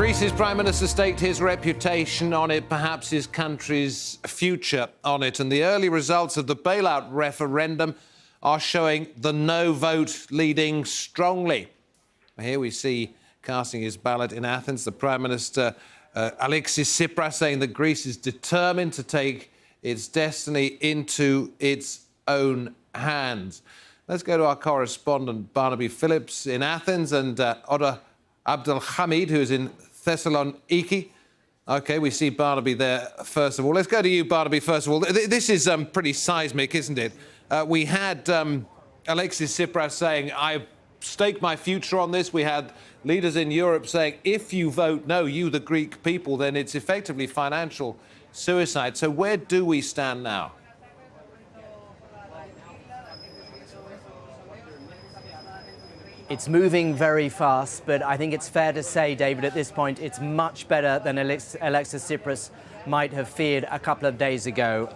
Greece's Prime Minister staked his reputation on it, perhaps his country's future on it. And the early results of the bailout referendum are showing the no vote leading strongly. Here we see casting his ballot in Athens, the Prime Minister Alexis Tsipras saying that Greece is determined to take its destiny into its own hands. Let's go to our correspondent Barnaby Phillips in Athens and Oda Abdelhamid, who's in Thessaloniki. OK, we see Barnaby there first of all. Let's go to you, Barnaby, first of all. This is pretty seismic, isn't it? We had Alexis Tsipras saying, I stake my future on this. We had leaders in Europe saying, if you vote no, you, the Greek people, then it's effectively financial suicide. So where do we stand now? It's moving very fast, but I think it's fair to say, David, at this point, it's much better than Alexis Tsipras might have feared a couple of days ago.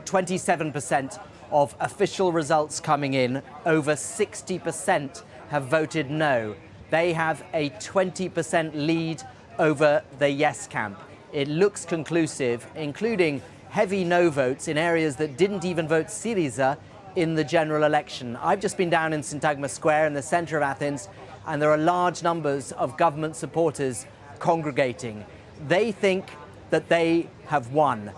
27% of official results coming in, over 60% have voted no. They have a 20% lead over the yes camp. It looks conclusive, including heavy no votes in areas that didn't even vote Syriza in the general election. I've just been down in Syntagma Square in the centre of Athens, and there are large numbers of government supporters congregating. They think that they have won.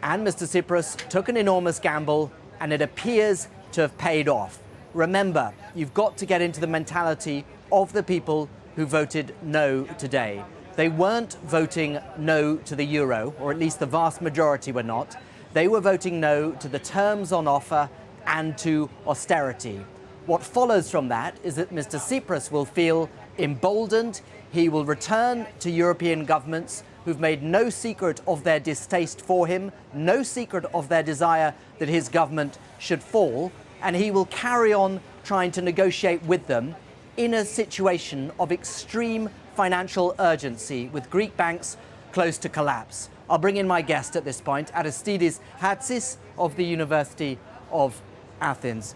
And Mr. Tsipras took an enormous gamble, and it appears to have paid off. Remember, you've got to get into the mentality of the people who voted no today. They weren't voting no to the euro, or at least the vast majority were not. They were voting no to the terms on offer and to austerity. What follows from that is that Mr. Tsipras will feel emboldened. He will return to European governments who've made no secret of their distaste for him, no secret of their desire that his government should fall, and he will carry on trying to negotiate with them in a situation of extreme financial urgency, with Greek banks close to collapse. I'll bring in my guest at this point, Aristides Hatsis of the University of Athens.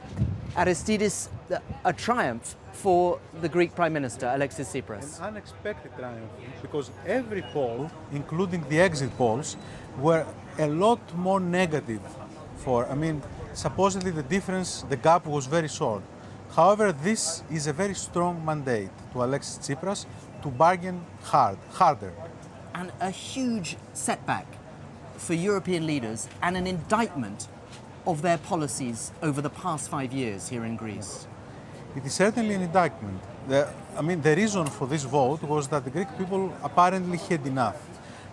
Aristides, a triumph for the Greek Prime Minister, Alexis Tsipras. An unexpected triumph, because every poll, including the exit polls, were a lot more negative for, supposedly the difference, the gap was very short. However, this is a very strong mandate to Alexis Tsipras to bargain harder. And a huge setback for European leaders and an indictment of their policies over the past 5 years here in Greece. It is certainly an indictment. The reason for this vote was that the Greek people apparently had enough.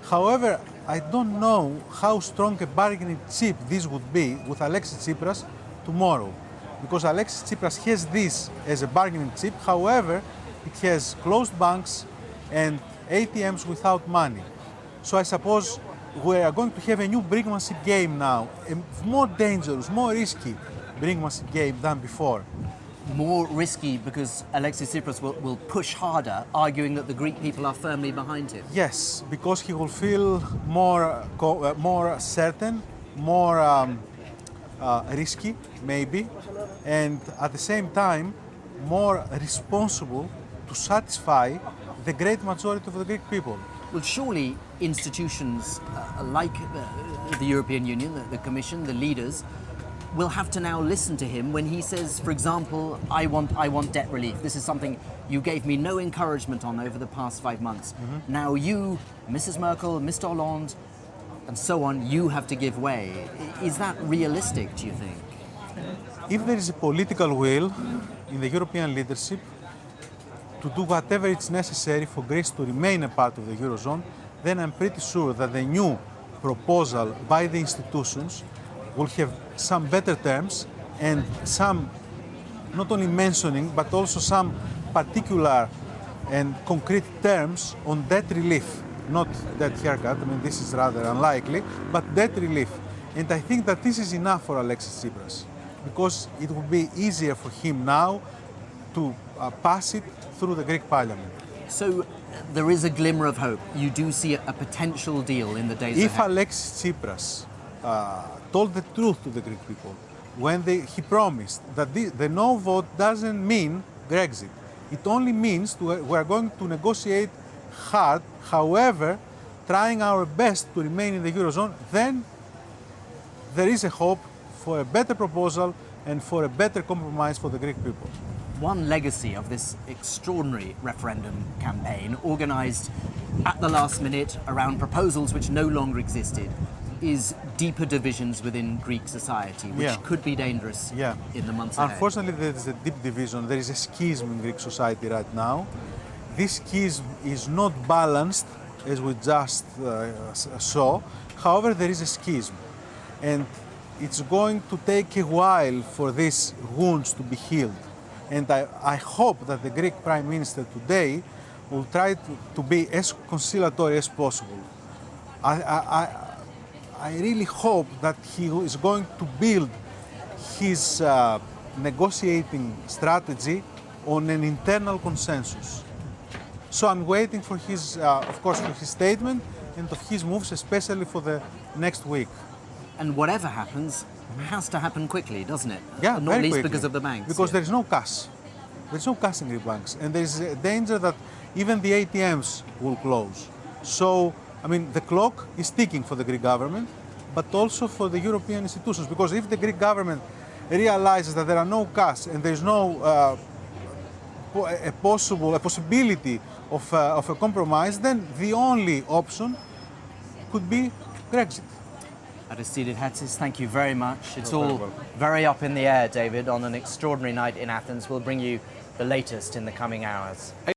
However, I don't know how strong a bargaining chip this would be with Alexis Tsipras tomorrow, because Alexis Tsipras has this as a bargaining chip. However, it has closed banks and ATMs without money. So I suppose we are going to have a new brinkmanship game now, a more dangerous, more risky brinkmanship game than before. More risky because Alexis Tsipras will push harder, arguing that the Greek people are firmly behind him. Yes, because he will feel more certain, more risky, maybe, and at the same time, more responsible to satisfy the great majority of the Greek people. Well, surely institutions like the European Union, the Commission, the leaders, will have to now listen to him when he says, for example, I want debt relief. This is something you gave me no encouragement on over the past 5 months. Mm-hmm. Now you, Mrs. Merkel, Mr. Hollande, and so on, you have to give way. Is that realistic, do you think? If there is a political will in the European leadership to do whatever is necessary for Greece to remain a part of the Eurozone, then I'm pretty sure that the new proposal by the institutions will have some better terms and some, not only mentioning, but also some particular and concrete terms on debt relief, not debt haircut. This is rather unlikely, but debt relief. And I think that this is enough for Alexis Tsipras, because it will be easier for him now to pass it through the Greek parliament. So there is a glimmer of hope. You do see a potential deal in the days ahead. If Alexis Tsipras told the truth to the Greek people when he promised that the no vote doesn't mean Brexit, it only means we are going to negotiate hard, however, trying our best to remain in the Eurozone, then there is a hope for a better proposal and for a better compromise for the Greek people. One legacy of this extraordinary referendum campaign, organised at the last minute around proposals which no longer existed, is deeper divisions within Greek society, which could be dangerous in the months ahead. Unfortunately, there is a deep division. There is a schism in Greek society right now. This schism is not balanced, as we just saw. However, there is a schism. And it's going to take a while for these wounds to be healed. And I hope that the Greek Prime Minister today will try to be as conciliatory as possible. I really hope that he is going to build his negotiating strategy on an internal consensus. So I'm waiting for his, of course, for his statement and of his moves, especially for the next week. And whatever happens has to happen quickly, doesn't it? Yeah, not least quickly. because of the banks. Because there is no cash. There is no cash in Greek banks. And there is a danger that even the ATMs will close. So, I mean, the clock is ticking for the Greek government, but also for the European institutions. Because if the Greek government realizes that there are no cash and there is no a possibility of a compromise, then the only option could be Brexit. Aristidis Hatsis, thank you very much. It's all very up in the air, David, on an extraordinary night in Athens. We'll bring you the latest in the coming hours.